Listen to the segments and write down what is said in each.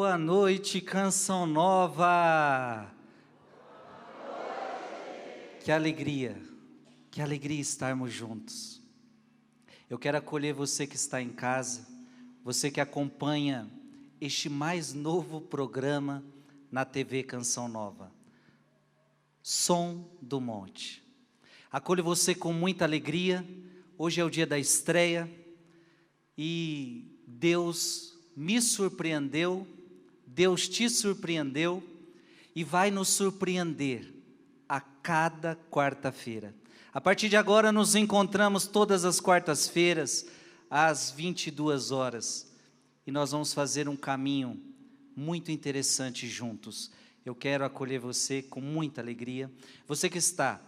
Boa noite, Canção Nova. Que alegria estarmos juntos. Eu quero acolher você que está em casa, você que acompanha este mais novo programa na TV Canção Nova, Som do Monte. Acolho você com muita alegria. Hoje é o dia da estreia e Deus me surpreendeu, Deus te surpreendeu e vai nos surpreender a cada quarta-feira. A partir de agora nos encontramos todas as quartas-feiras às 22 horas e nós vamos fazer um caminho muito interessante juntos. Eu quero acolher você com muita alegria, você que está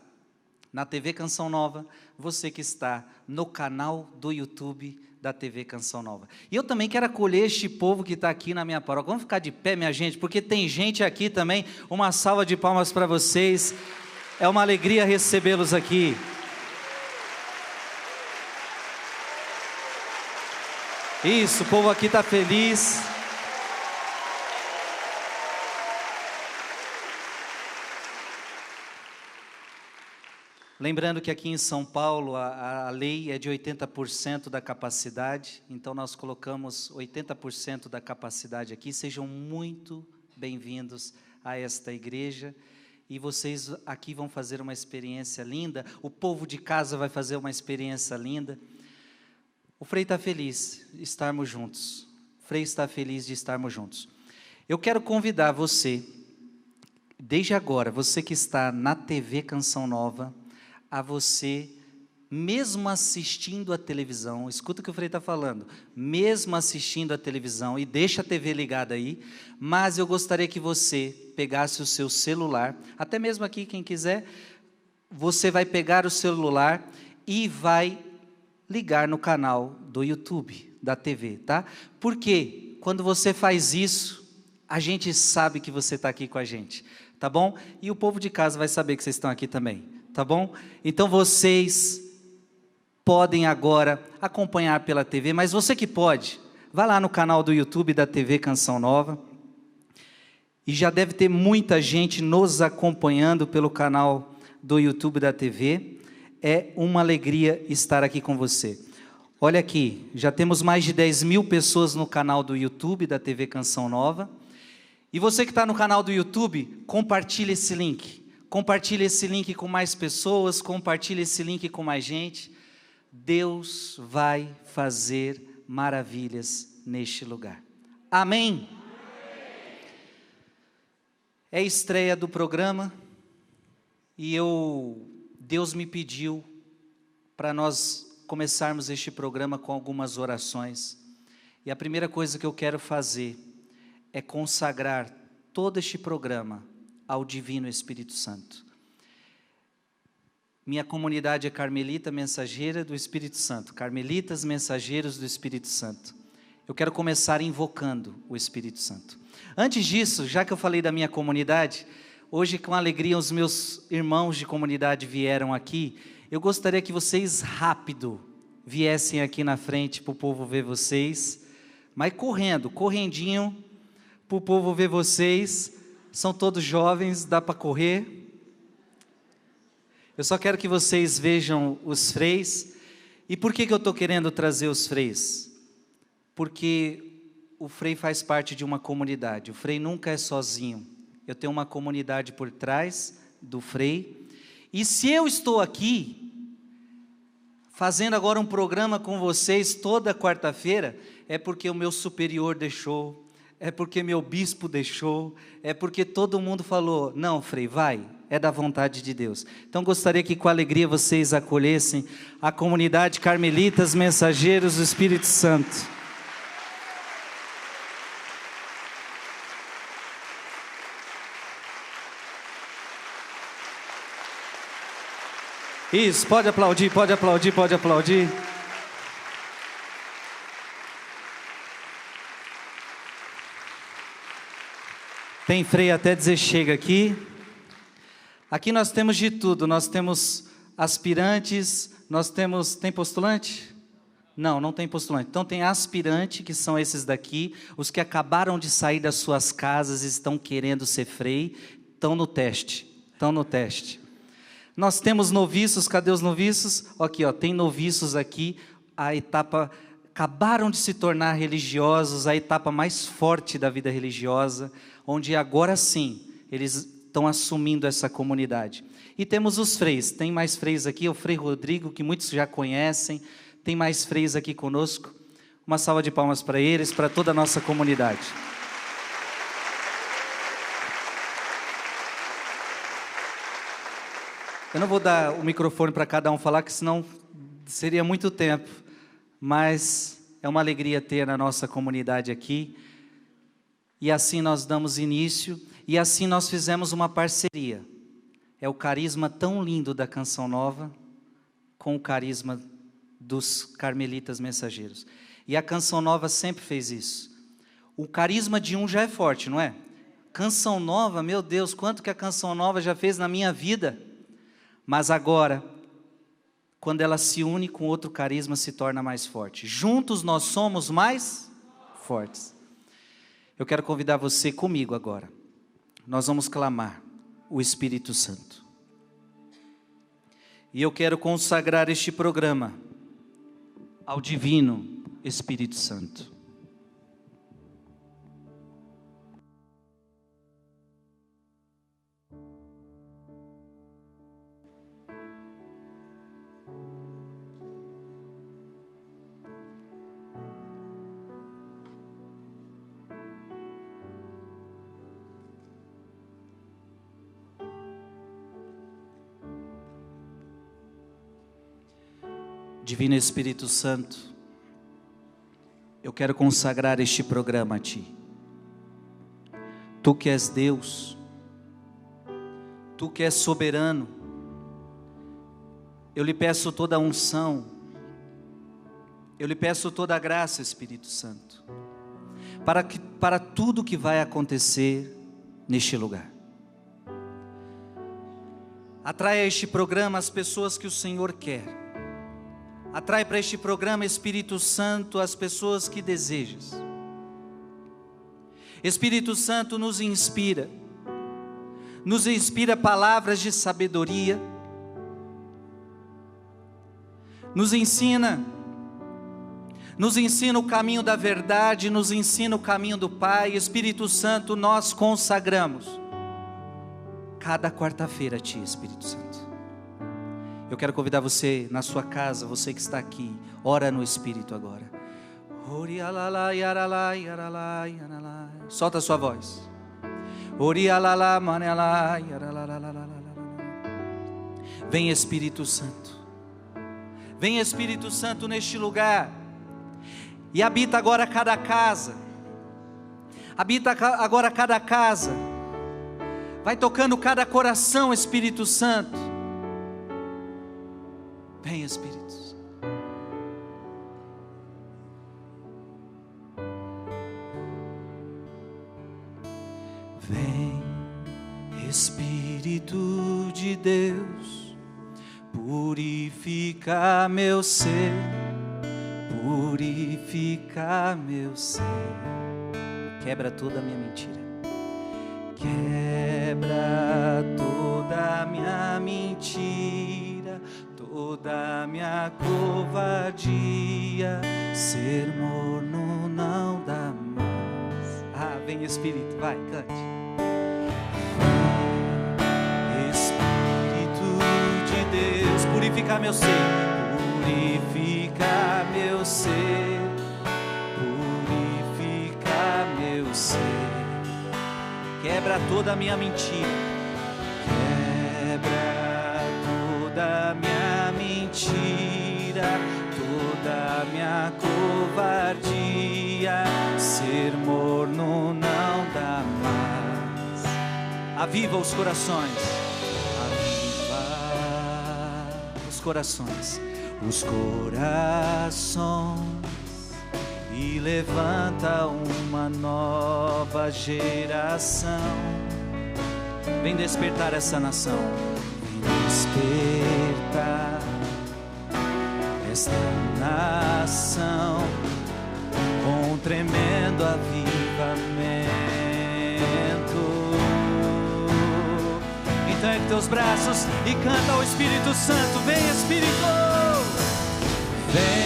na TV Canção Nova, você que está no canal do YouTube da TV Canção Nova. E eu também quero acolher este povo que está aqui na minha paróquia. Vamos ficar de pé, minha gente, porque tem gente aqui também. Uma salva de palmas para vocês. É uma alegria recebê-los aqui. Isso, o povo aqui está feliz. Lembrando que aqui em São Paulo a lei é de 80% da capacidade, então nós colocamos 80% da capacidade aqui. Sejam muito bem-vindos a esta igreja e vocês aqui vão fazer uma experiência linda, o povo de casa vai fazer uma experiência linda. O Frei está feliz de estarmos juntos, o Frei está feliz de estarmos juntos. Eu quero convidar você, desde agora, você que está na TV Canção Nova, a você, mesmo assistindo a televisão, escuta o que o Frei está falando, mesmo assistindo a televisão, e deixa a TV ligada aí, mas eu gostaria que você pegasse o seu celular, até mesmo aqui quem quiser, você vai pegar o celular e vai ligar no canal do YouTube, da TV, tá? Porque quando você faz isso, a gente sabe que você está aqui com a gente, tá bom? E o povo de casa vai saber que vocês estão aqui também. Tá bom? Então vocês podem agora acompanhar pela TV, mas você que pode, vá lá no canal do YouTube da TV Canção Nova, e já deve ter muita gente nos acompanhando pelo canal do YouTube da TV, é uma alegria estar aqui com você. Olha aqui, já temos mais de 10.000 pessoas no canal do YouTube da TV Canção Nova, e você que está no canal do YouTube, compartilhe esse link. Compartilhe esse link com mais pessoas, compartilhe esse link com mais gente. Deus vai fazer maravilhas neste lugar. Amém? É a estreia do programa e Deus me pediu para nós começarmos este programa com algumas orações. E a primeira coisa que eu quero fazer é consagrar todo este programa ao Divino Espírito Santo. Minha comunidade é Carmelita Mensageira do Espírito Santo, Carmelitas Mensageiros do Espírito Santo. Eu quero começar invocando o Espírito Santo. Antes disso, já que eu falei da minha comunidade, hoje com alegria os meus irmãos de comunidade vieram aqui, eu gostaria que vocês rápido viessem aqui na frente para o povo ver vocês, mas correndinho, para o povo ver vocês. São todos jovens, dá para correr. Eu só quero que vocês vejam os freis. E por que eu estou querendo trazer os freis? Porque o frei faz parte de uma comunidade. O frei nunca é sozinho. Eu tenho uma comunidade por trás do frei. E se eu estou aqui, fazendo agora um programa com vocês toda quarta-feira, é porque o meu superior deixou, é porque meu bispo deixou, é porque todo mundo falou, não, Frei, vai, é da vontade de Deus. Então gostaria que com alegria vocês acolhessem a comunidade Carmelitas Mensageiros do Espírito Santo. Isso, pode aplaudir, pode aplaudir, pode aplaudir. Tem freio até dizer chega aqui. Aqui nós temos de tudo, nós temos aspirantes, nós temos, tem postulante? Não tem postulante. Então tem aspirante, que são esses daqui, os que acabaram de sair das suas casas e estão querendo ser frei, estão no teste. Nós temos noviços, cadê os noviços? Aqui, tem noviços aqui, a etapa, acabaram de se tornar religiosos, a etapa mais forte da vida religiosa, onde agora sim, eles estão assumindo essa comunidade. E temos os freis, tem mais freis aqui, o Frei Rodrigo, que muitos já conhecem, tem mais freis aqui conosco. Uma salva de palmas para eles, para toda a nossa comunidade. Eu não vou dar o microfone para cada um falar, que senão seria muito tempo. Mas é uma alegria ter na nossa comunidade aqui. E assim nós damos início, e assim nós fizemos uma parceria. É o carisma tão lindo da Canção Nova, com o carisma dos Carmelitas Mensageiros. E a Canção Nova sempre fez isso. O carisma de um já é forte, não é? Canção Nova, meu Deus, quanto que a Canção Nova já fez na minha vida. Mas agora, quando ela se une com outro carisma, se torna mais forte. Juntos nós somos mais fortes. Eu quero convidar você comigo agora. Nós vamos clamar o Espírito Santo. E eu quero consagrar este programa ao Divino Espírito Santo. Divino Espírito Santo, eu quero consagrar este programa a Ti. Tu que és Deus, Tu que és soberano, eu lhe peço toda a unção, eu lhe peço toda a graça, Espírito Santo, para tudo que vai acontecer neste lugar. Atrai a este programa as pessoas que o Senhor quer. Atrai para este programa, Espírito Santo, as pessoas que desejas. Espírito Santo, nos inspira palavras de sabedoria, nos ensina o caminho da verdade, nos ensina o caminho do Pai. Espírito Santo, nós consagramos cada quarta-feira a Ti, Espírito Santo. Eu quero convidar você na sua casa, você que está aqui, ora no Espírito agora. Solta a sua voz. Vem Espírito Santo. Vem Espírito Santo neste lugar. E habita agora cada casa. Habita agora cada casa. Vai tocando cada coração, Espírito Santo. Vem, Espírito. Vem, Espírito de Deus, purifica meu ser, purifica meu ser. Quebra toda a minha mentira. Quebra toda a minha mentira, toda a minha covardia. Ser morno não dá mais. Vem Espírito, vai, cante. Vem Espírito de Deus, purifica meu ser, purifica meu ser, purifica meu ser. Quebra toda a minha mentira. Quebra toda a minha mentira, toda a minha covardia. Ser morno não dá mais. Aviva os corações. Aviva os corações. Os corações. E levanta uma nova geração. Vem despertar essa nação. Vem despertar esta nação. coração com um tremendo avivamento. Então ergue teus braços e canta ao Espírito Santo. Vem, Espírito, vem.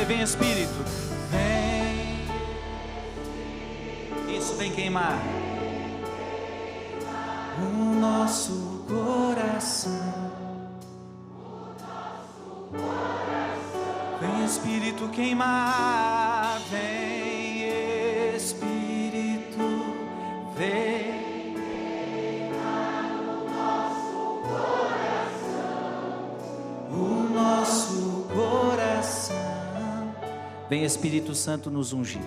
Vem, Espírito, vem. Isso, vem queimar o nosso coração. Vem, Espírito, queimar. Vem, Espírito, vem queimar o nosso coração. O nosso coração. Vem, Espírito Santo, nos ungir.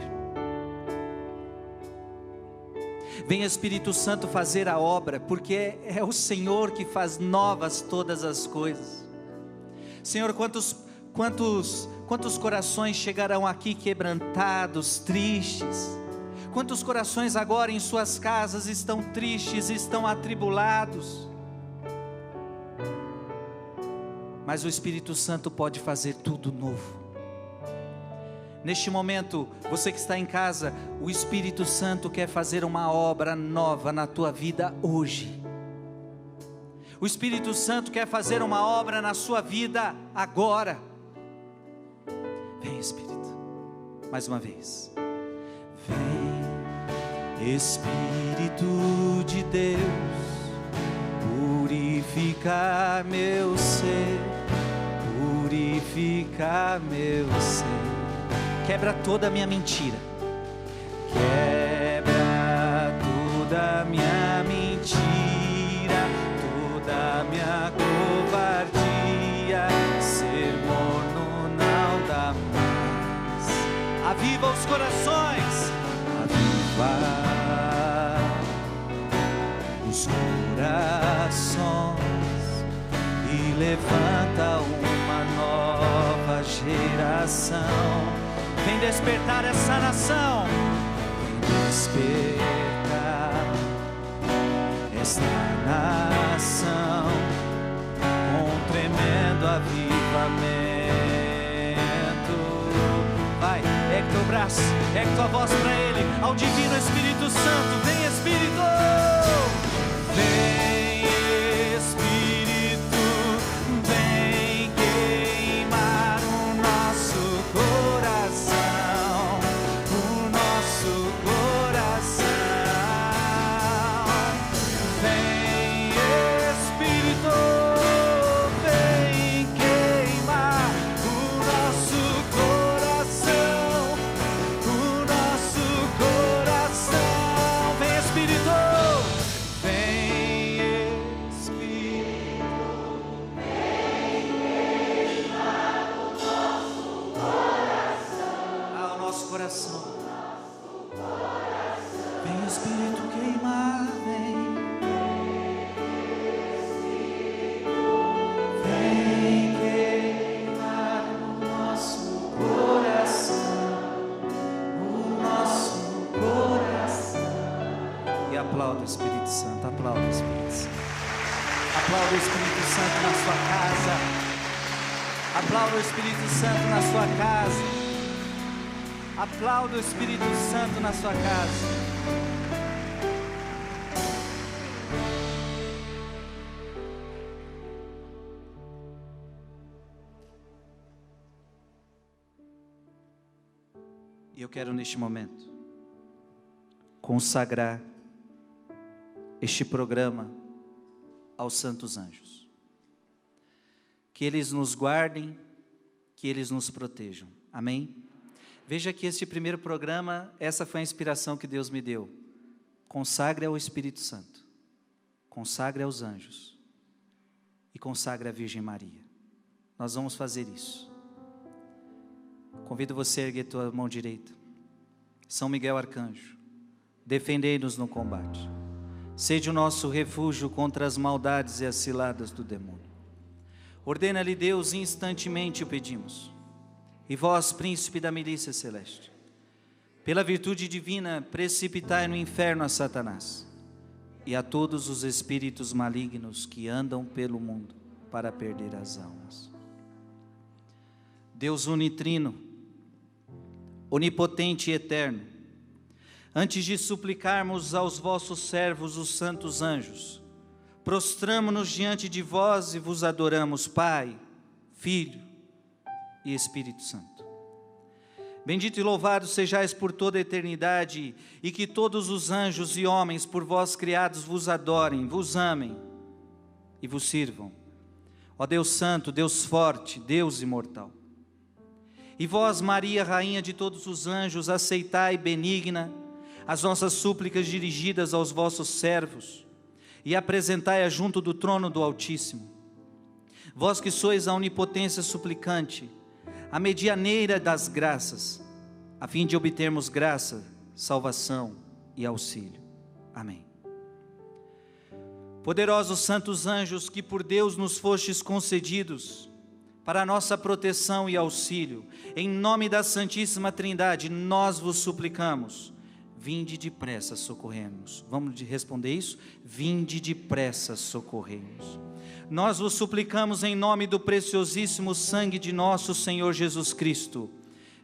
Vem, Espírito Santo, fazer a obra, porque é o Senhor que faz novas todas as coisas. Senhor, quantos corações chegarão aqui quebrantados, tristes? Quantos corações agora em suas casas estão tristes, estão atribulados? Mas o Espírito Santo pode fazer tudo novo. Neste momento, você que está em casa, o Espírito Santo quer fazer uma obra nova na tua vida hoje. O Espírito Santo quer fazer uma obra na sua vida agora. Vem, Espírito, mais uma vez. Vem, Espírito de Deus, purificar meu ser, purificar meu ser. Quebra toda a minha mentira. Quebra toda a minha mentira, toda a minha covardia. Ser morno não dá mais. Aviva os corações. Aviva os corações e levanta uma nova geração. Vem despertar essa nação. Vem despertar esta nação com um tremendo avivamento. Vai, ergue teu braço, ergue tua voz para Ele, ao Divino Espírito Santo. Vem, Espírito, vem. Aplauda o Espírito Santo, aplauda o Espírito Santo. Aplauda o Espírito Santo na sua casa. Aplauda o Espírito Santo na sua casa. Aplauda o Espírito Santo na sua casa. E eu quero neste momento consagrar este programa aos santos anjos. Que eles nos guardem, que eles nos protejam. Amém? Veja que este primeiro programa, essa foi a inspiração que Deus me deu. Consagre ao Espírito Santo, consagre aos anjos e consagre à Virgem Maria. Nós vamos fazer isso. Convido você a erguer tua mão direita. São Miguel Arcanjo, defendei-nos no combate. Sede o nosso refúgio contra as maldades e as ciladas do demônio. Ordena-lhe Deus, instantemente o pedimos. E vós, príncipe da milícia celeste, pela virtude divina, precipitai no inferno a Satanás e a todos os espíritos malignos que andam pelo mundo para perder as almas. Deus unitrino, onipotente e eterno, antes de suplicarmos aos vossos servos, os santos anjos, prostramo-nos diante de vós e vos adoramos, Pai, Filho e Espírito Santo. Bendito e louvado sejais por toda a eternidade, e que todos os anjos e homens por vós criados vos adorem, vos amem e vos sirvam. Ó Deus Santo, Deus forte, Deus imortal. E vós, Maria, Rainha de todos os anjos, aceitai benigna as nossas súplicas dirigidas aos vossos servos, e apresentai-as junto do trono do Altíssimo. Vós que sois a onipotência suplicante, a medianeira das graças, a fim de obtermos graça, salvação e auxílio. Amém. Poderosos santos anjos, que por Deus nos fostes concedidos para a nossa proteção e auxílio, em nome da Santíssima Trindade, nós vos suplicamos, vinde depressa socorremos. Vamos responder isso? Vinde depressa socorremos. Nós vos suplicamos em nome do preciosíssimo sangue de nosso Senhor Jesus Cristo,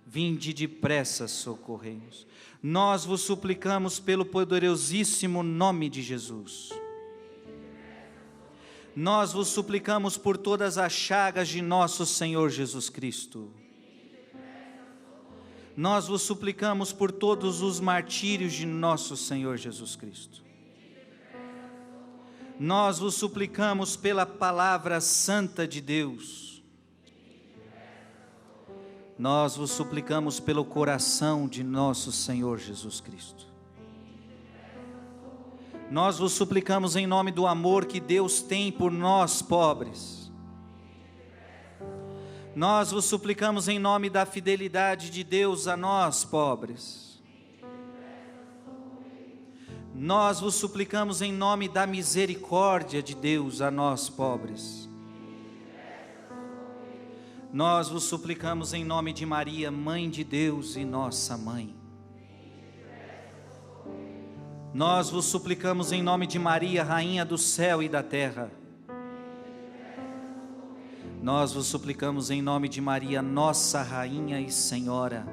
vinde depressa socorremos. Nós vos suplicamos pelo poderosíssimo nome de Jesus. Nós vos suplicamos por todas as chagas de nosso Senhor Jesus Cristo. Nós vos suplicamos por todos os martírios de nosso Senhor Jesus Cristo. Nós vos suplicamos pela palavra santa de Deus. Nós vos suplicamos pelo coração de nosso Senhor Jesus Cristo. Nós vos suplicamos em nome do amor que Deus tem por nós pobres. Nós vos suplicamos em nome da fidelidade de Deus a nós pobres. Nós vos suplicamos em nome da misericórdia de Deus a nós pobres. Nós vos suplicamos em nome de Maria, Mãe de Deus e nossa Mãe. Nós vos suplicamos em nome de Maria, Rainha do céu e da terra. Nós vos suplicamos em nome de Maria, nossa Rainha e Senhora.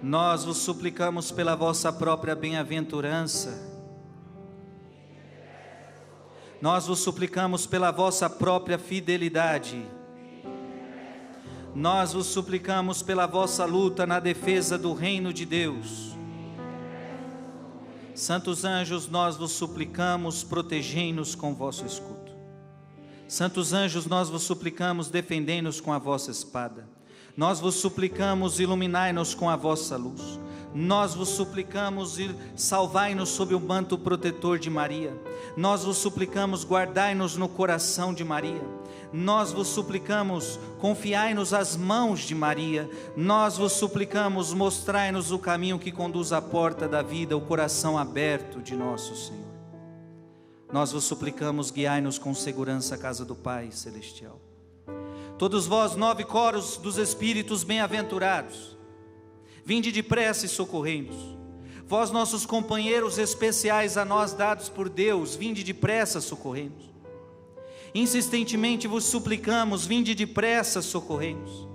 Nós vos suplicamos pela vossa própria bem-aventurança. Nós vos suplicamos pela vossa própria fidelidade. Nós vos suplicamos pela vossa luta na defesa do reino de Deus. Santos anjos, nós vos suplicamos, protegei-nos com vosso escudo. Santos anjos, nós vos suplicamos, defendei-nos com a vossa espada. Nós vos suplicamos, iluminai-nos com a vossa luz. Nós vos suplicamos, salvai-nos sob o manto protetor de Maria. Nós vos suplicamos, guardai-nos no coração de Maria. Nós vos suplicamos, confiai-nos às mãos de Maria. Nós vos suplicamos, mostrai-nos o caminho que conduz à porta da vida, o coração aberto de nosso Senhor. Nós vos suplicamos, guiai-nos com segurança à casa do Pai Celestial. Todos vós, 9 coros dos Espíritos bem-aventurados, vinde depressa e socorrei-nos. Vós, nossos companheiros especiais a nós dados por Deus, vinde depressa socorrei-nos. Insistentemente vos suplicamos, vinde depressa socorrei-nos.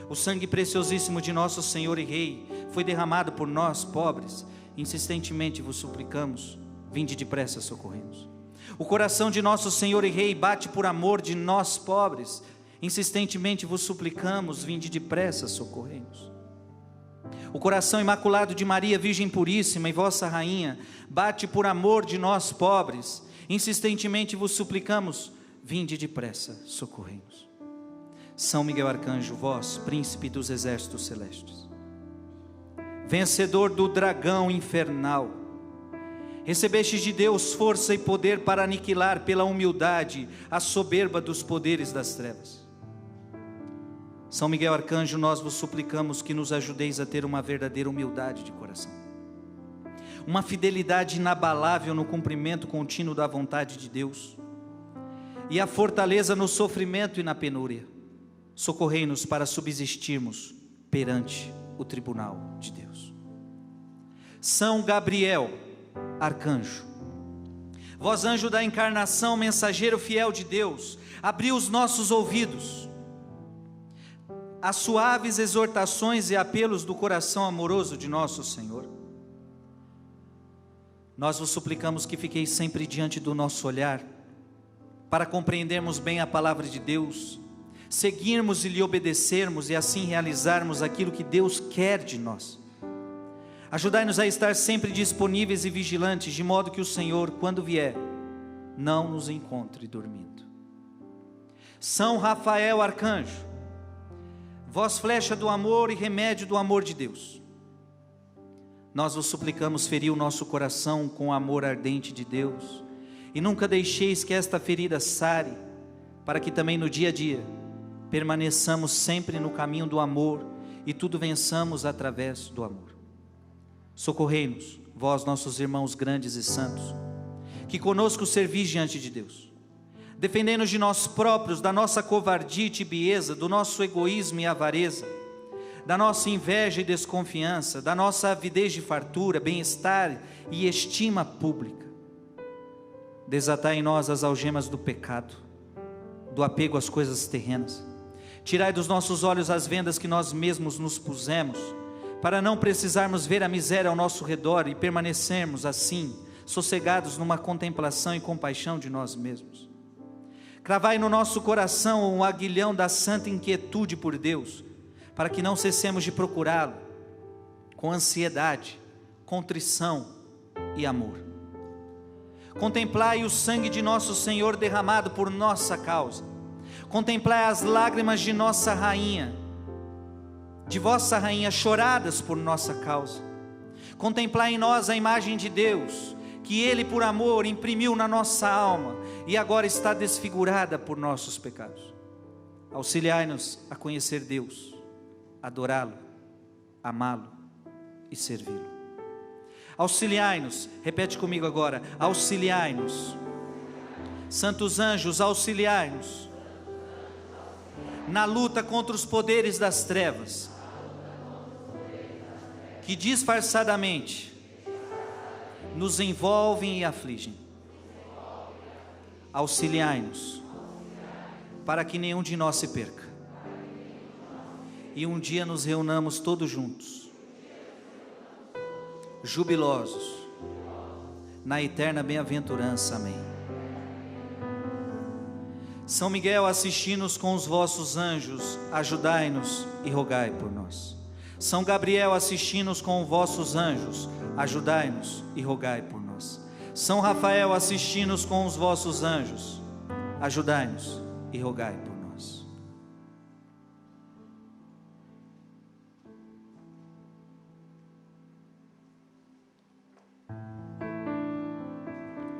O sangue preciosíssimo de nosso Senhor e Rei foi derramado por nós, pobres. Insistentemente vos suplicamos, vinde depressa socorremos. O coração de nosso Senhor e Rei bate por amor de nós pobres. Insistentemente vos suplicamos, vinde depressa, socorrei-nos. O coração imaculado de Maria, Virgem Puríssima e vossa Rainha, bate por amor de nós pobres. Insistentemente vos suplicamos, vinde depressa, socorrei-nos. São Miguel Arcanjo, vós, príncipe dos exércitos celestes, vencedor do dragão infernal, recebestes de Deus força e poder para aniquilar pela humildade a soberba dos poderes das trevas. São Miguel Arcanjo, nós vos suplicamos que nos ajudeis a ter uma verdadeira humildade de coração, uma fidelidade inabalável no cumprimento contínuo da vontade de Deus, e a fortaleza no sofrimento e na penúria. Socorrei-nos para subsistirmos perante o tribunal de Deus. São Gabriel, arcanjo, vós anjo da encarnação, mensageiro fiel de Deus, abri os nossos ouvidos às suaves exortações e apelos do coração amoroso de nosso Senhor. Nós vos suplicamos que fiqueis sempre diante do nosso olhar, para compreendermos bem a palavra de Deus, seguirmos e lhe obedecermos e assim realizarmos aquilo que Deus quer de nós. Ajudai-nos a estar sempre disponíveis e vigilantes, de modo que o Senhor, quando vier, não nos encontre dormindo. São Rafael, arcanjo, vós flecha do amor e remédio do amor de Deus, nós vos suplicamos, feri o nosso coração com o amor ardente de Deus, e nunca deixeis que esta ferida sare, para que também no dia a dia permaneçamos sempre no caminho do amor e tudo vençamos através do amor. Socorrei-nos, vós nossos irmãos grandes e santos, que conosco servis diante de Deus. Defendei-nos de nós próprios, da nossa covardia e tibieza, do nosso egoísmo e avareza, da nossa inveja e desconfiança, da nossa avidez de fartura, bem-estar e estima pública. Desatai em nós as algemas do pecado, do apego às coisas terrenas. Tirai dos nossos olhos as vendas que nós mesmos nos pusemos, para não precisarmos ver a miséria ao nosso redor e permanecermos assim, sossegados numa contemplação e compaixão de nós mesmos. Cravai no nosso coração o aguilhão da santa inquietude por Deus, para que não cessemos de procurá-lo, com ansiedade, contrição e amor. Contemplai o sangue de nosso Senhor derramado por nossa causa. Contemplai as lágrimas de nossa rainha, de vossa rainha, choradas por nossa causa. Contemplai em nós a imagem de Deus, que Ele por amor imprimiu na nossa alma, e agora está desfigurada por nossos pecados. Auxiliai-nos a conhecer Deus, adorá-lo, amá-lo e servi-lo. Auxiliai-nos, repete comigo agora, auxiliai-nos. Santos anjos, auxiliai-nos na luta contra os poderes das trevas, que disfarçadamente nos envolvem e afligem. Auxiliai-nos para que nenhum de nós se perca, e um dia nos reunamos todos juntos, jubilosos, na eterna bem-aventurança. Amém. São Miguel, assisti-nos com os vossos anjos, ajudai-nos e rogai por nós. São Gabriel, assisti-nos com os vossos anjos, ajudai-nos e rogai por nós. São Rafael, assisti-nos com os vossos anjos, ajudai-nos e rogai por nós.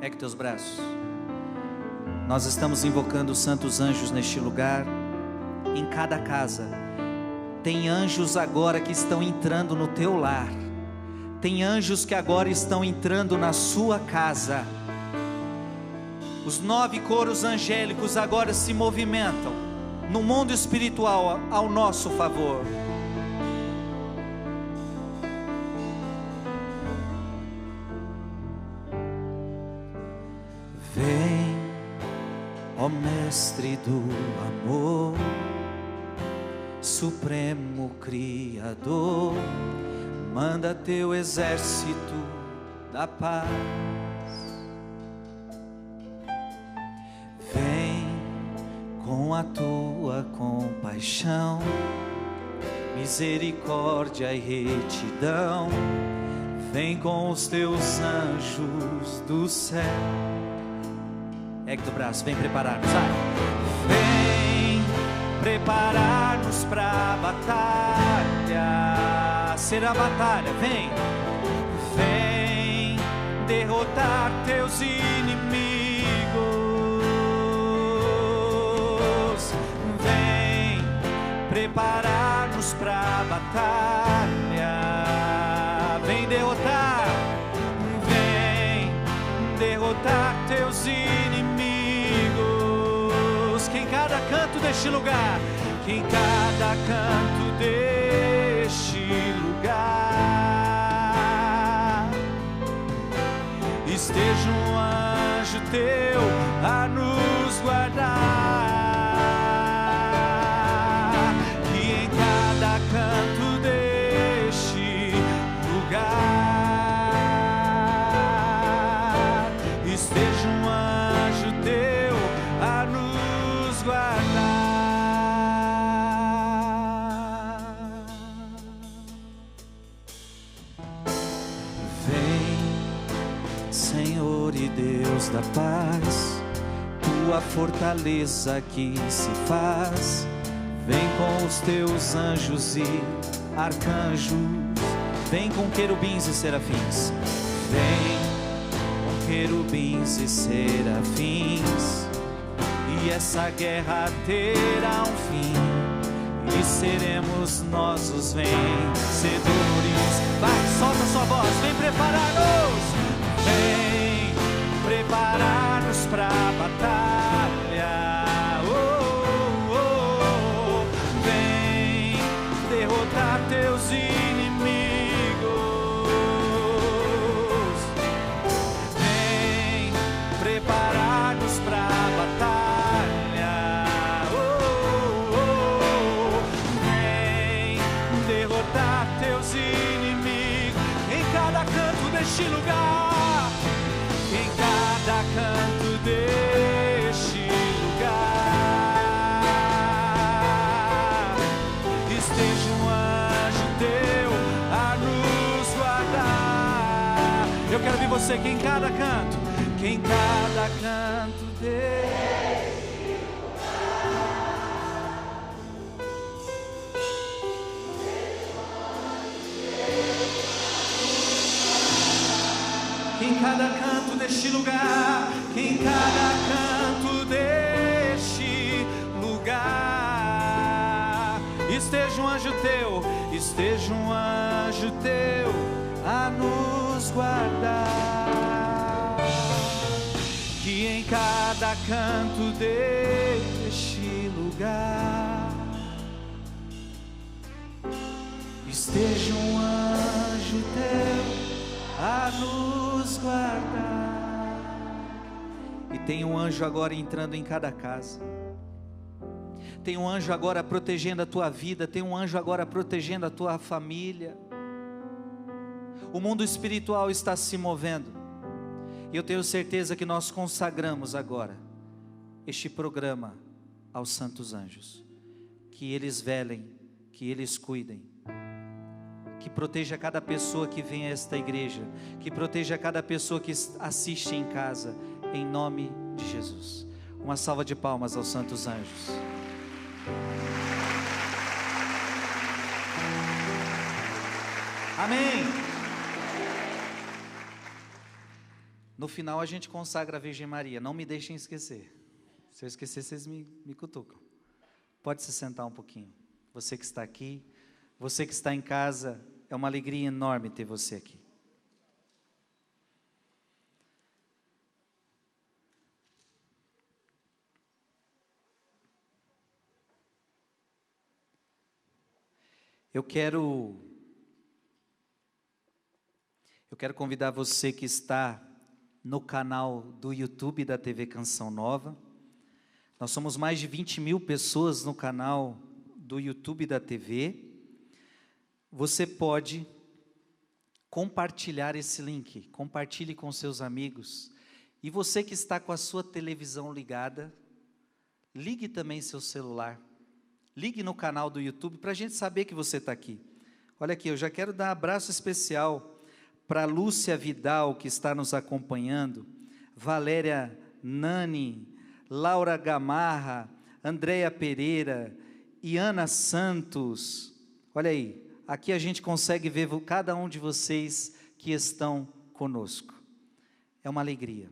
Ergue teus braços. Nós estamos invocando os santos anjos neste lugar. Em cada casa tem anjos agora que estão entrando no teu lar. Tem anjos que agora estão entrando na sua casa. Os 9 coros angélicos agora se movimentam no mundo espiritual ao nosso favor. Vem, ó Mestre do amor, Supremo Criador, manda teu exército da paz. Vem com a tua compaixão, misericórdia e retidão. Vem com os teus anjos do céu. Ergue o braço, vem preparar-nos, vai. Vem preparar-nos pra batalha. Será batalha, vem. Vem derrotar teus inimigos. Vem preparar-nos pra batalha. Vem derrotar. Vem derrotar teus inimigos. Que em cada canto deste lugar, que em cada canto deste lugar esteja um anjo teu a nos guardar. Que em cada canto deste lugar esteja um anjo teu a nos guardar. Vem, Senhor e Deus da paz, tua fortaleza que se faz. Vem com os teus anjos e arcanjos. Vem com querubins e serafins. Vem com querubins e serafins. E essa guerra terá um fim, e seremos nós os vencedores. Vai, solta sua voz, vem preparar-nos. Vem preparar-nos pra batalha. Oh, oh, oh. Vem derrotar teus inimigos. Vem preparar-nos pra batalha. Oh, oh, oh. Vem derrotar teus inimigos em cada canto deste lugar. Em cada canto deste lugar esteja um anjo teu a nos guardar. Eu quero ver você que em cada canto, que em cada canto deste lugar, que em cada canto deste lugar, que em cada canto deste lugar esteja um anjo teu, esteja um anjo teu a nos guardar. Que em cada canto deste lugar esteja um anjo teu a nos guardar. E tem um anjo agora entrando em cada casa. Tem um anjo agora protegendo a tua vida. Tem um anjo agora protegendo a tua família. O mundo espiritual está se movendo. E eu tenho certeza que nós consagramos agora este programa aos santos anjos. Que eles velem, que eles cuidem. Que proteja cada pessoa que vem a esta igreja, que proteja cada pessoa que assiste em casa, em nome de Jesus. Uma salva de palmas aos santos anjos. Amém. No final a gente consagra a Virgem Maria, não me deixem esquecer. Se eu esquecer, vocês me cutucam. Pode se sentar um pouquinho. Você que está aqui, você que está em casa, é uma alegria enorme ter você aqui. Eu quero convidar você que está no canal do YouTube da TV Canção Nova. Nós somos mais de 20 mil pessoas no canal do YouTube da TV. Você pode compartilhar esse link, compartilhe com seus amigos. E você que está com a sua televisão ligada, ligue também seu celular. Ligue no canal do YouTube para a gente saber que você está aqui. Olha aqui, eu já quero dar um abraço especial para Lúcia Vidal, que está nos acompanhando, Valéria Nani, Laura Gamarra, Andréia Pereira, Iana Santos. Olha aí, aqui a gente consegue ver cada um de vocês que estão conosco. É uma alegria.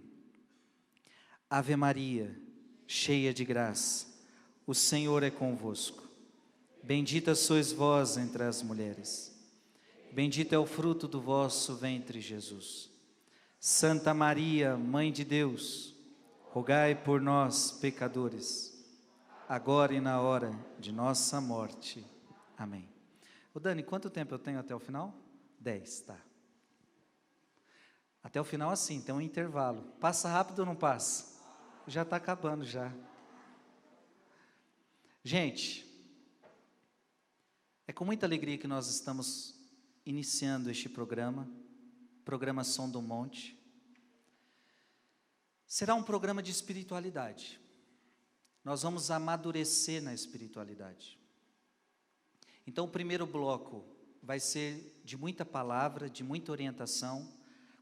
Ave Maria, cheia de graça, o Senhor é convosco. Bendita sois vós entre as mulheres. Bendito é o fruto do vosso ventre, Jesus. Santa Maria, Mãe de Deus, rogai por nós, pecadores, agora e na hora de nossa morte. Amém. Ô Dani, quanto tempo eu tenho até o final? 10, tá. Até o final assim, tem um intervalo. Passa rápido ou não passa? Já está acabando já. Gente, é com muita alegria que nós estamos iniciando este programa Som do Monte. Será um programa de espiritualidade. Nós vamos amadurecer na espiritualidade. Então o primeiro bloco vai ser de muita palavra, de muita orientação.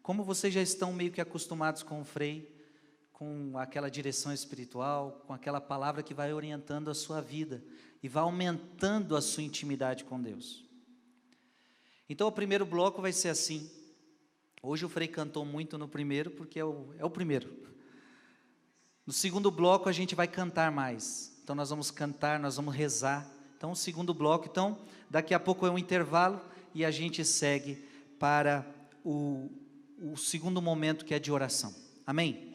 Como vocês já estão meio que acostumados com o Frei, com aquela direção espiritual, com aquela palavra que vai orientando a sua vida e vai aumentando a sua intimidade com Deus. Então o primeiro bloco vai ser assim. Hoje o Frei cantou muito no primeiro, porque é o primeiro. No segundo bloco a gente vai cantar mais. Então nós vamos cantar, nós vamos rezar. Então o segundo bloco, daqui a pouco é um intervalo e a gente segue para o segundo momento, que é de oração. Amém?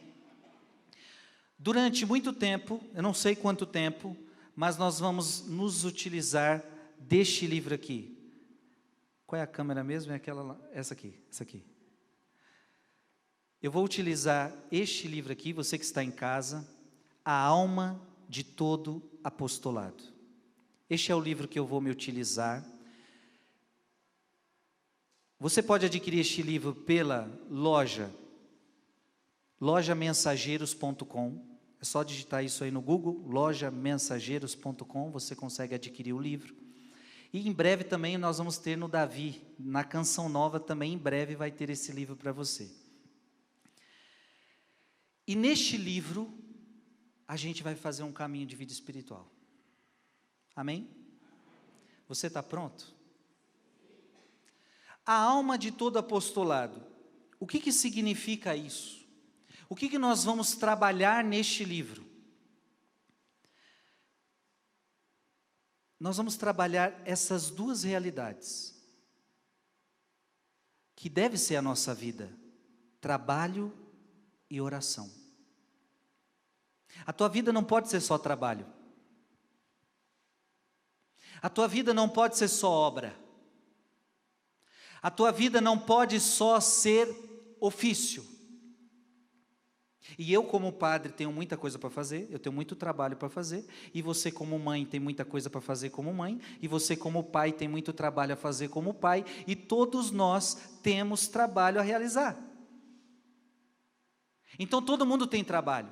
Durante muito tempo, eu não sei quanto tempo, mas nós vamos nos utilizar deste livro aqui. Qual é a câmera mesmo? É aquela, essa aqui. Eu vou utilizar este livro aqui, você que está em casa, A Alma de Todo Apostolado. Este é o livro que eu vou me utilizar. Você pode adquirir este livro pela lojamensageiros.com. É só digitar isso aí no Google, lojamensageiros.com, você consegue adquirir o livro. E em breve também nós vamos ter no Davi, na Canção Nova também em breve vai ter esse livro para você. E neste livro, a gente vai fazer um caminho de vida espiritual. Amém? Você está pronto? A alma de todo apostolado. O que significa isso? O que nós vamos trabalhar neste livro? Nós vamos trabalhar essas duas realidades, que deve ser a nossa vida, trabalho e oração. A tua vida não pode ser só trabalho. A tua vida não pode ser só obra. A tua vida não pode só ser ofício. E eu como padre tenho muita coisa para fazer, eu tenho muito trabalho para fazer, e você como mãe tem muita coisa para fazer como mãe, e você como pai tem muito trabalho a fazer como pai, e todos nós temos trabalho a realizar. Então todo mundo tem trabalho.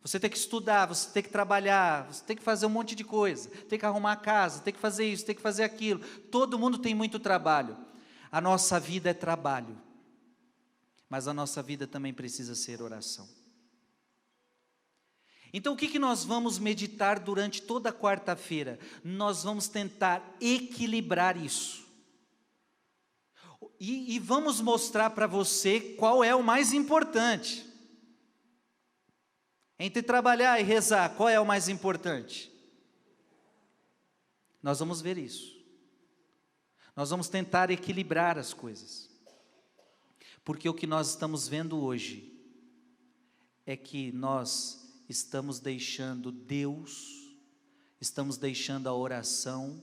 Você tem que estudar, você tem que trabalhar, você tem que fazer um monte de coisa, tem que arrumar a casa, tem que fazer isso, tem que fazer aquilo. Todo mundo tem muito trabalho. A nossa vida é trabalho. Mas a nossa vida também precisa ser oração. Então o que nós vamos meditar durante toda a quarta-feira? Nós vamos tentar equilibrar isso. E vamos mostrar para você qual é o mais importante. Entre trabalhar e rezar, qual é o mais importante? Nós vamos ver isso. Nós vamos tentar equilibrar as coisas. Porque o que nós estamos vendo hoje é que nós estamos deixando Deus, estamos deixando a oração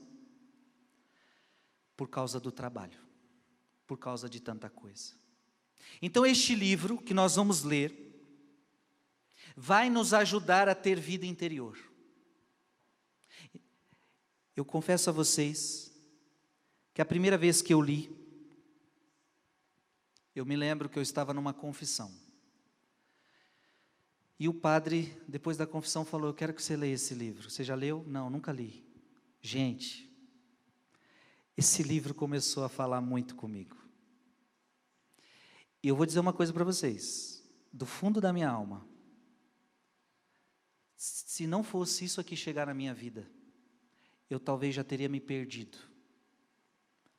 por causa do trabalho, por causa de tanta coisa. Então este livro que nós vamos ler vai nos ajudar a ter vida interior. Eu confesso a vocês que a primeira vez que eu li, eu me lembro que eu estava numa confissão. E o padre, depois da confissão, falou: eu quero que você leia esse livro. Você já leu? Não, nunca li. Gente, esse livro começou a falar muito comigo. E eu vou dizer uma coisa para vocês, do fundo da minha alma. Se não fosse isso aqui chegar na minha vida, eu talvez já teria me perdido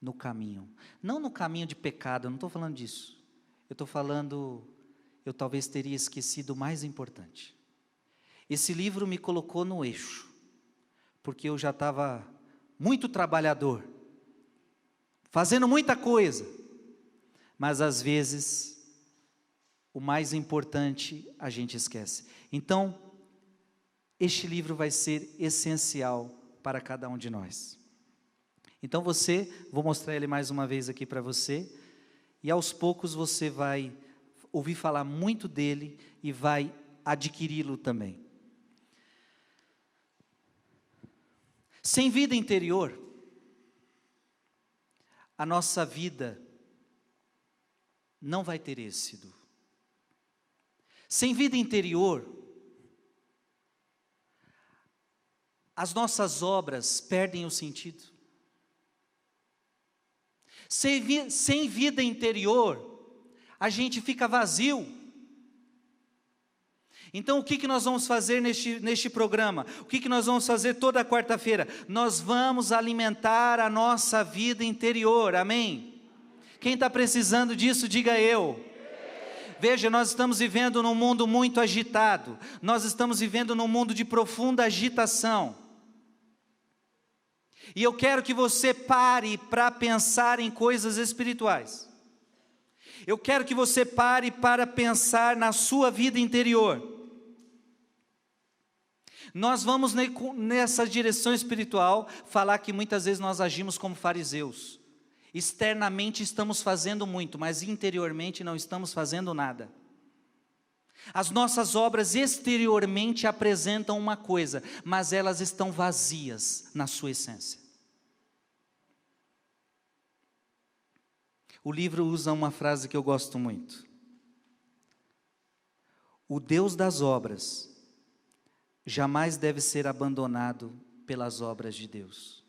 no caminho. Não no caminho de pecado, eu não estou falando disso. Eu estou falando, eu talvez teria esquecido o mais importante. Esse livro me colocou no eixo, porque eu já estava muito trabalhador, fazendo muita coisa, mas às vezes o mais importante a gente esquece. Então, este livro vai ser essencial para cada um de nós. Então vou mostrar ele mais uma vez aqui para você, e aos poucos você vai ouvir falar muito dele e vai adquiri-lo também. Sem vida interior, a nossa vida não vai ter êxito. Sem vida interior, as nossas obras perdem o sentido. Sem vida interior, a gente fica vazio. Então o que nós vamos fazer neste programa? O que nós vamos fazer toda quarta-feira? Nós vamos alimentar a nossa vida interior, amém? Quem está precisando disso, diga eu. Veja, nós estamos vivendo num mundo muito agitado, nós estamos vivendo num mundo de profunda agitação. E eu quero que você pare para pensar em coisas espirituais. Eu quero que você pare para pensar na sua vida interior. Nós vamos nessa direção espiritual falar que muitas vezes nós agimos como fariseus. Externamente estamos fazendo muito, mas interiormente não estamos fazendo nada. As nossas obras exteriormente apresentam uma coisa, mas elas estão vazias na sua essência. O livro usa uma frase que eu gosto muito. O Deus das obras jamais deve ser abandonado pelas obras de Deus.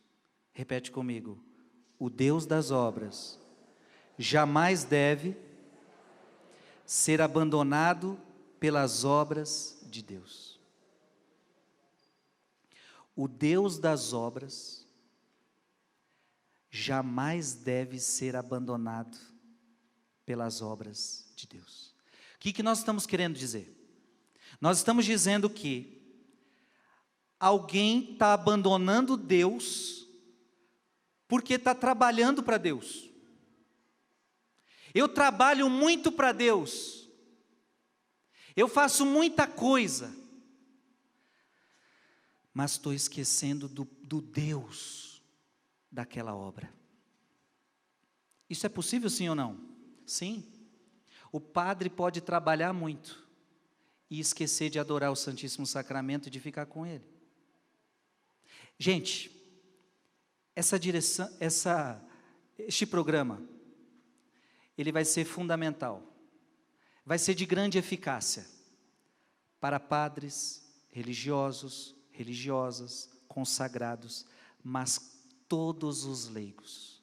Repete comigo. O Deus das obras jamais deve ser abandonado pelas obras de Deus. O Deus das obras jamais deve ser abandonado pelas obras de Deus. O que nós estamos querendo dizer? Nós estamos dizendo que alguém está abandonando Deus porque está trabalhando para Deus. Eu trabalho muito para Deus, eu faço muita coisa, mas estou esquecendo do Deus daquela obra. Isso é possível, sim ou não? Sim. O padre pode trabalhar muito e esquecer de adorar o Santíssimo Sacramento e de ficar com ele. Gente, este programa, ele vai ser fundamental, vai ser de grande eficácia para padres, religiosos, religiosas, consagrados, mas todos os leigos.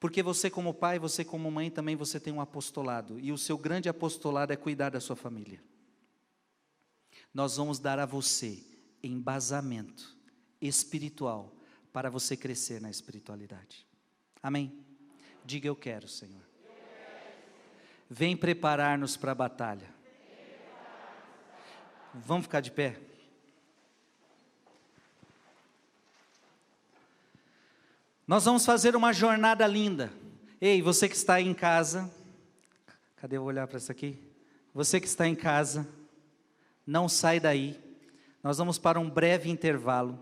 Porque você como pai, você como mãe, também você tem um apostolado, e o seu grande apostolado é cuidar da sua família. Nós vamos dar a você embasamento espiritual para você crescer na espiritualidade. Amém? Diga eu quero, Senhor. Vem preparar-nos para a batalha. Vamos ficar de pé? Nós vamos fazer uma jornada linda. Ei, você que está aí em casa, cadê eu vou olhar para isso aqui? Você que está em casa, não sai daí. Nós vamos para um breve intervalo,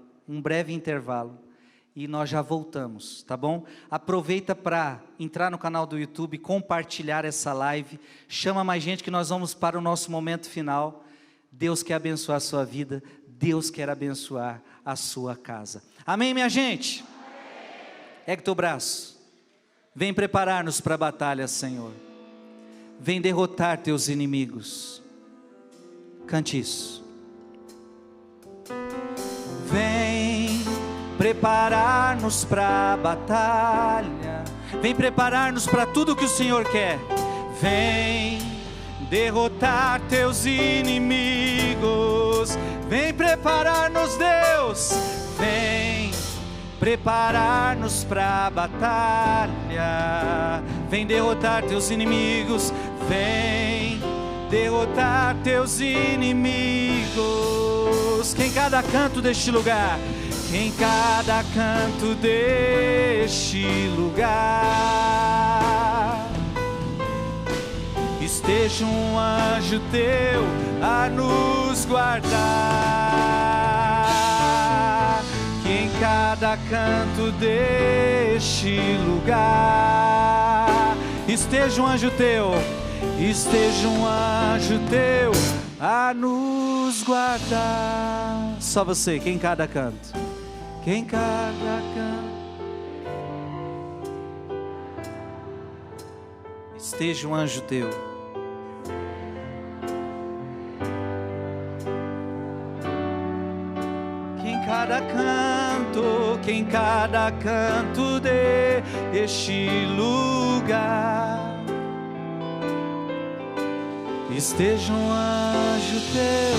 e nós já voltamos, tá bom? Aproveita para entrar no canal do YouTube, compartilhar essa live, chama mais gente que nós vamos para o nosso momento final. Deus quer abençoar a sua vida, Deus quer abençoar a sua casa. Amém, minha gente? Ergue teu braço, vem preparar-nos para a batalha, Senhor. Vem derrotar teus inimigos. Cante isso. Vem preparar-nos para a batalha. Vem preparar-nos para tudo que o Senhor quer. Vem derrotar teus inimigos. Vem preparar-nos, Deus. Vem preparar-nos para a batalha. Vem derrotar teus inimigos. Vem derrotar teus inimigos. Que em cada canto deste lugar, que em cada canto deste lugar esteja um anjo teu a nos guardar. Que em cada canto deste lugar esteja um anjo teu, esteja um anjo teu a nos guardar. Só você, que em cada canto, que em cada canto esteja um anjo teu. Que em cada canto, que em cada canto deste lugar esteja um anjo teu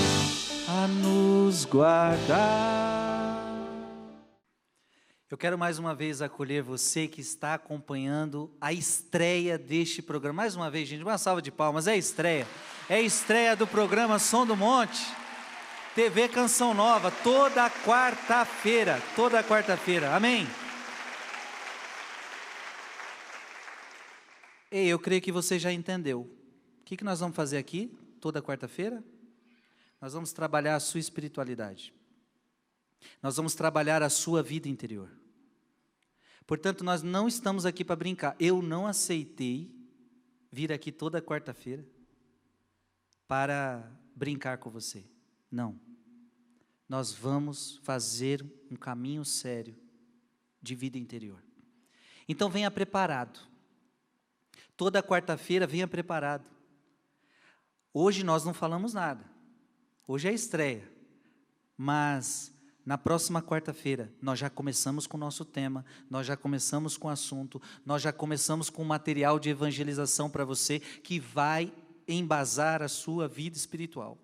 a nos guardar. Eu quero mais uma vez acolher você que está acompanhando a estreia deste programa. Mais uma vez, gente, uma salva de palmas, é a estreia. É a estreia do programa Som do Monte, TV Canção Nova, toda quarta-feira, amém? Ei, eu creio que você já entendeu. O que nós vamos fazer aqui, toda quarta-feira? Nós vamos trabalhar a sua espiritualidade. Nós vamos trabalhar a sua vida interior. Portanto, nós não estamos aqui para brincar. Eu não aceitei vir aqui toda quarta-feira para brincar com você. Não. Nós vamos fazer um caminho sério de vida interior. Então, venha preparado. Toda quarta-feira, venha preparado. Hoje nós não falamos nada. Hoje é a estreia. Mas na próxima quarta-feira, nós já começamos com o nosso tema, nós já começamos com o assunto, nós já começamos com o material de evangelização para você, que vai embasar a sua vida espiritual.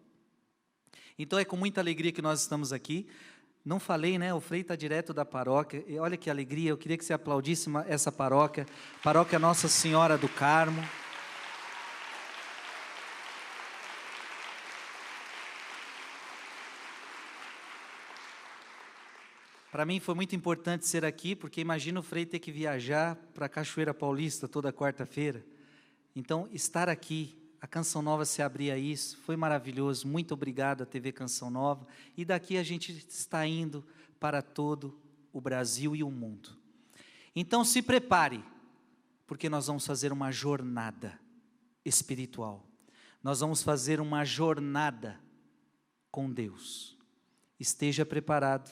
Então é com muita alegria que nós estamos aqui. Não falei, né? O Frei está direto da paróquia, e olha que alegria, eu queria que você aplaudisse essa paróquia, Paróquia Nossa Senhora do Carmo. Para mim foi muito importante ser aqui, porque imagina o Frei ter que viajar para a Cachoeira Paulista toda quarta-feira. Então, estar aqui, a Canção Nova se abrir a isso, foi maravilhoso. Muito obrigado à TV Canção Nova. E daqui a gente está indo para todo o Brasil e o mundo. Então, se prepare, porque nós vamos fazer uma jornada espiritual. Nós vamos fazer uma jornada com Deus. Esteja preparado,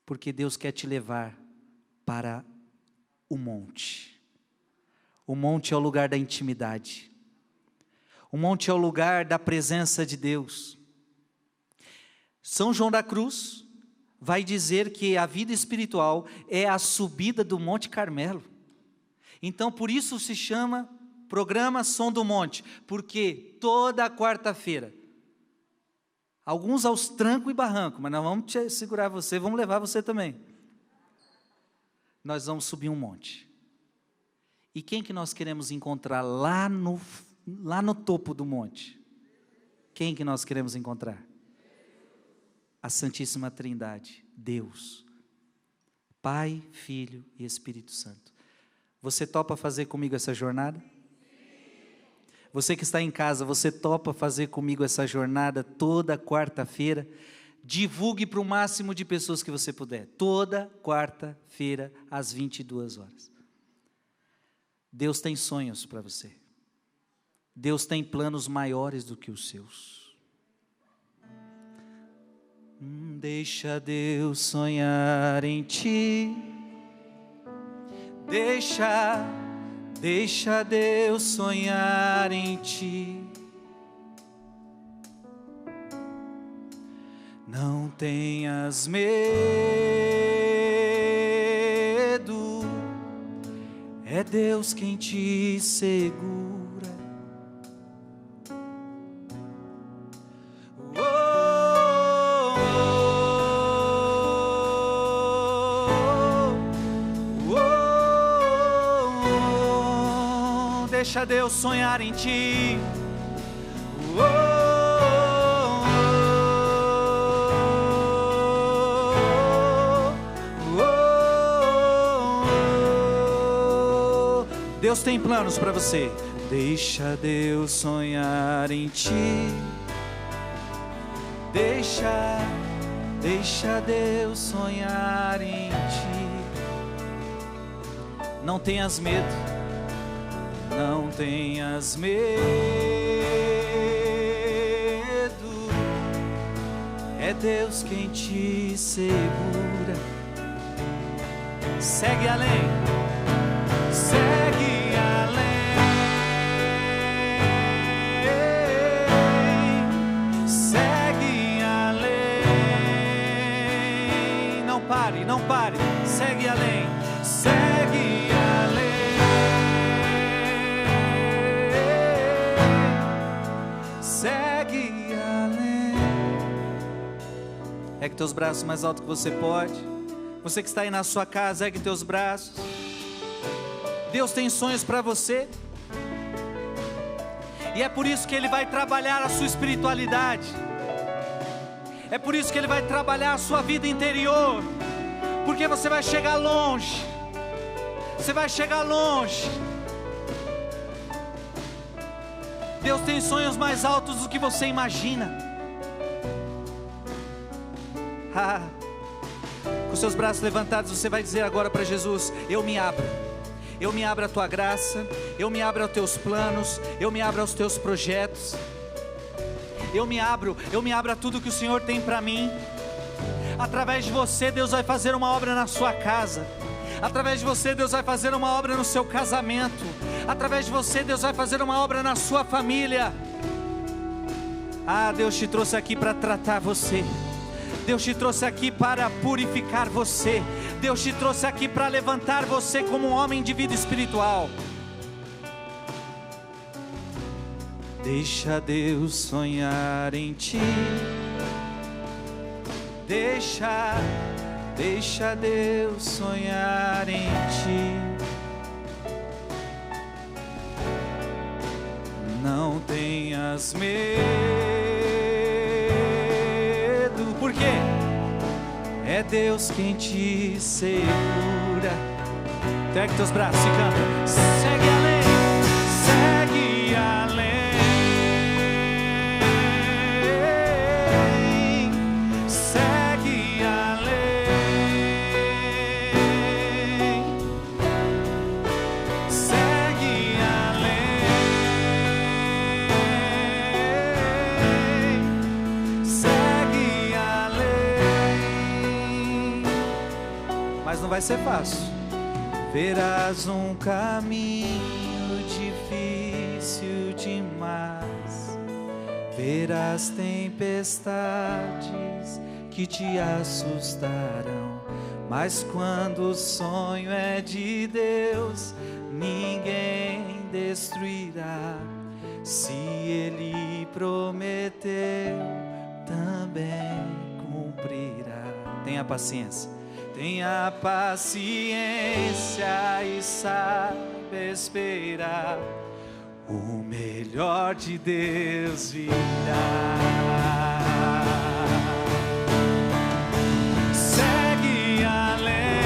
porque Deus quer te levar para o monte. O monte é o lugar da intimidade. O monte é o lugar da presença de Deus. São João da Cruz vai dizer que a vida espiritual é a subida do Monte Carmelo. Então, por isso se chama programa Som do Monte, porque toda quarta-feira, alguns aos trancos e barrancos, mas nós vamos segurar você, vamos levar você também. Nós vamos subir um monte. E quem que nós queremos encontrar lá no topo do monte? Quem que nós queremos encontrar? A Santíssima Trindade, Deus, Pai, Filho e Espírito Santo. Você topa fazer comigo essa jornada? Você que está em casa, você topa fazer comigo essa jornada toda quarta-feira? Divulgue para o máximo de pessoas que você puder. Toda quarta-feira, às 22 horas. Deus tem sonhos para você. Deus tem planos maiores do que os seus. Deixa Deus sonhar em ti. Deixa Deus sonhar em ti. Não tenhas medo, é Deus quem te segura. Deixa Deus sonhar em ti. Deus tem planos para você. Deixa Deus sonhar em ti. Deixa Deus sonhar em ti. Não tenhas medo, não tenhas medo. É Deus quem te segura. Segue além. Segue além, segue além, não pare, segue além, segue além, segue além. Ergue teus braços mais alto que você pode. Você que está aí na sua casa, ergue teus braços. Deus tem sonhos para você, e é por isso que Ele vai trabalhar a sua espiritualidade, é por isso que Ele vai trabalhar a sua vida interior, porque você vai chegar longe, você vai chegar longe. Deus tem sonhos mais altos do que você imagina. Com seus braços levantados, você vai dizer agora para Jesus: eu me abro à tua graça, eu me abro aos teus planos, eu me abro aos teus projetos, eu me abro a tudo que o Senhor tem para mim. Através de você, Deus vai fazer uma obra na sua casa. Através de você, Deus vai fazer uma obra no seu casamento. Através de você, Deus vai fazer uma obra na sua família. Deus te trouxe aqui para tratar você. Deus te trouxe aqui para purificar você. Deus te trouxe aqui para levantar você como um homem de vida espiritual. Deixa Deus sonhar em ti. Deixa Deus sonhar em ti. Não tenhas medo. Por quê? É Deus quem te segura. Ergue teus braços e canta. Segue além, segue além, segue além, segue além, segue além. Mas não vai ser fácil. Verás um caminho difícil demais. Verás tempestades que te assustarão. Mas quando o sonho é de Deus, ninguém destruirá. Se Ele prometeu, também cumprirá. Tenha paciência. Tenha paciência e saiba esperar. O melhor de Deus virá. Segue além,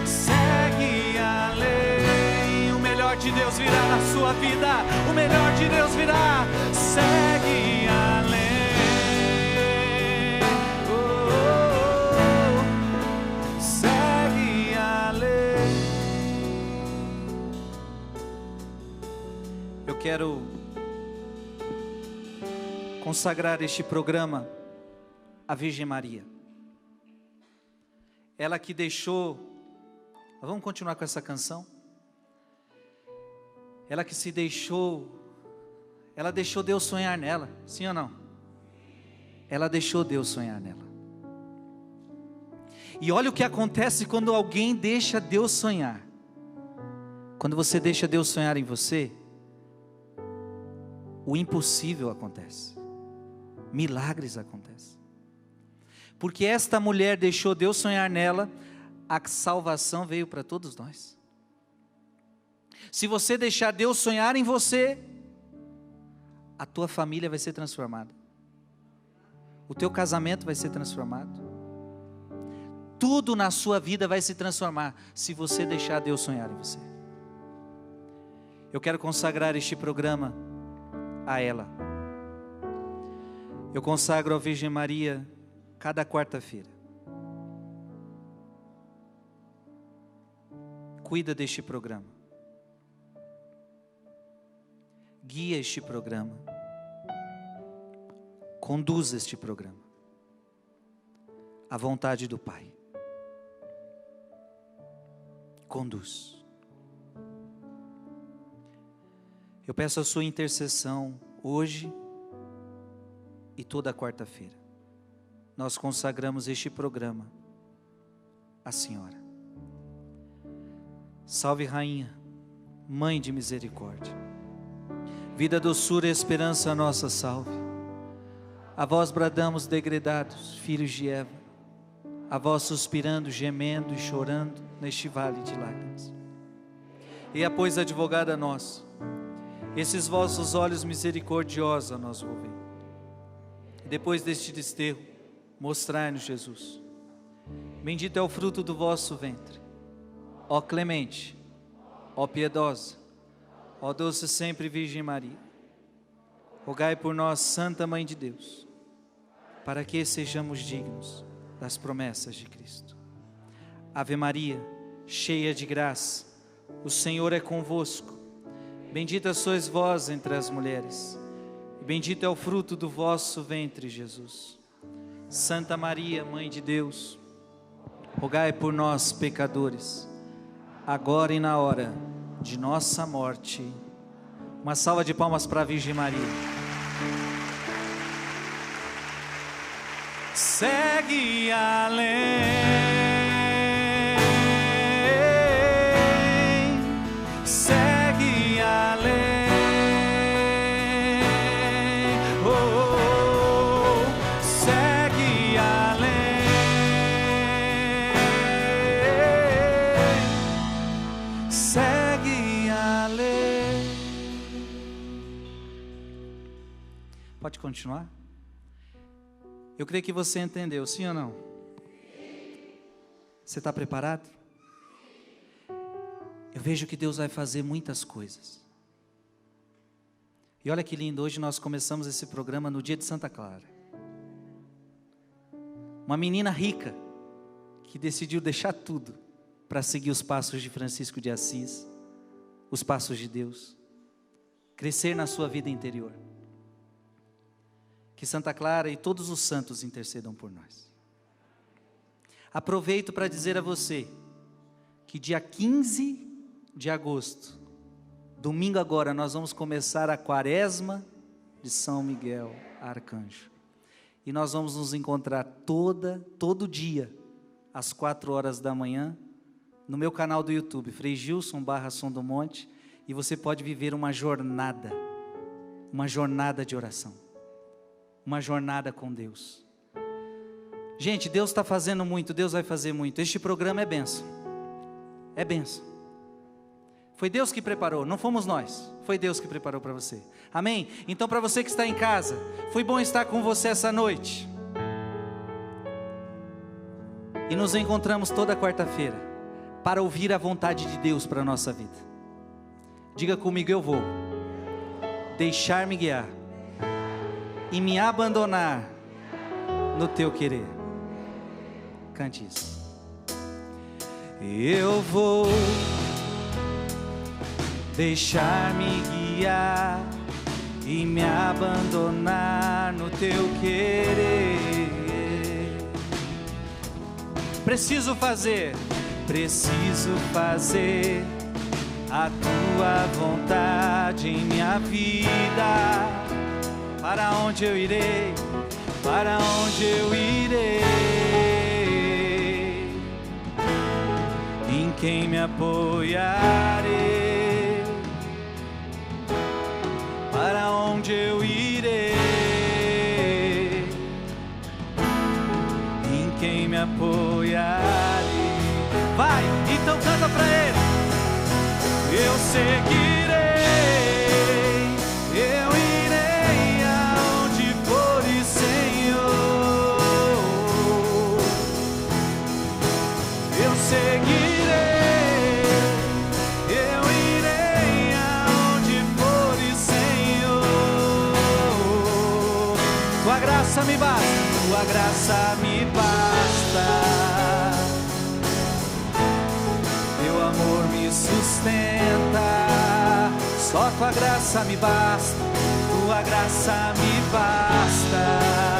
segue além. O melhor de Deus virá na sua vida. O melhor de Deus virá. Segue além. Quero consagrar este programa à Virgem Maria. Ela que deixou, vamos continuar com essa canção? Ela que se deixou ela deixou Deus sonhar nela, sim ou não? Ela deixou Deus sonhar nela. E olha o que acontece quando alguém deixa Deus sonhar. Quando você deixa Deus sonhar em você, o impossível acontece. Milagres acontecem. Porque esta mulher deixou Deus sonhar nela, a salvação veio para todos nós. Se você deixar Deus sonhar em você, a tua família vai ser transformada. O teu casamento vai ser transformado. Tudo na sua vida vai se transformar se você deixar Deus sonhar em você. Eu quero consagrar este programa a ela. Eu consagro a Virgem Maria cada quarta-feira. Cuida deste programa. Guia este programa. Conduz este programa à vontade do Pai. Conduz. Eu peço a sua intercessão hoje e toda quarta-feira. Nós consagramos este programa à Senhora. Salve Rainha, Mãe de misericórdia. Vida, doçura e esperança nossa salve. A vós bradamos degredados, filhos de Eva. A vós suspirando, gemendo e chorando neste vale de lágrimas. E pois, advogada nossa, esses vossos olhos misericordiosos a nós volvem. Depois deste desterro, mostrai-nos Jesus. Bendito é o fruto do vosso ventre. Ó clemente, ó piedosa, ó doce sempre Virgem Maria. Rogai por nós, Santa Mãe de Deus, para que sejamos dignos das promessas de Cristo. Ave Maria, cheia de graça, o Senhor é convosco. Bendita sois vós entre as mulheres, e bendito é o fruto do vosso ventre, Jesus. Santa Maria, Mãe de Deus, rogai por nós, pecadores, agora e na hora de nossa morte. Uma salva de palmas para a Virgem Maria. Segue além, segue além, oh, segue além, segue além. Pode continuar? Eu creio que você entendeu, sim ou não? Você está preparado? Eu vejo que Deus vai fazer muitas coisas. E olha que lindo, hoje nós começamos esse programa no dia de Santa Clara. Uma menina rica, que decidiu deixar tudo para seguir os passos de Francisco de Assis, os passos de Deus, crescer na sua vida interior. Que Santa Clara e todos os santos intercedam por nós. Aproveito para dizer a você que dia 15 de agosto, domingo agora, nós vamos começar a quaresma de São Miguel Arcanjo. E nós vamos nos encontrar todo dia, às 4 horas da manhã, no meu canal do YouTube, Frei Gilson /Som do Monte, e você pode viver uma jornada de oração. Uma jornada com Deus. Gente, Deus está fazendo muito, Deus vai fazer muito. Este programa é bênção. É bênção. Foi Deus que preparou, não fomos nós. Foi Deus que preparou para você. Amém? Então, para você que está em casa, foi bom estar com você essa noite. E nos encontramos toda quarta-feira para ouvir a vontade de Deus para a nossa vida. Diga comigo, eu vou deixar-me guiar e me abandonar no teu querer. Cante isso. Eu vou deixar-me guiar e me abandonar no teu querer. Preciso fazer a tua vontade em minha vida. Para onde eu irei? Para onde eu irei? Em quem me apoiarei? Para onde eu irei? Em quem me apoiarei? Vai, então canta pra ele. Eu seguirei, eu irei aonde fores, Senhor. Eu seguirei, eu irei aonde fores, Senhor. Tua graça me basta, tua graça me basta. Teu amor me sustenta, só tua graça me basta, tua graça me basta.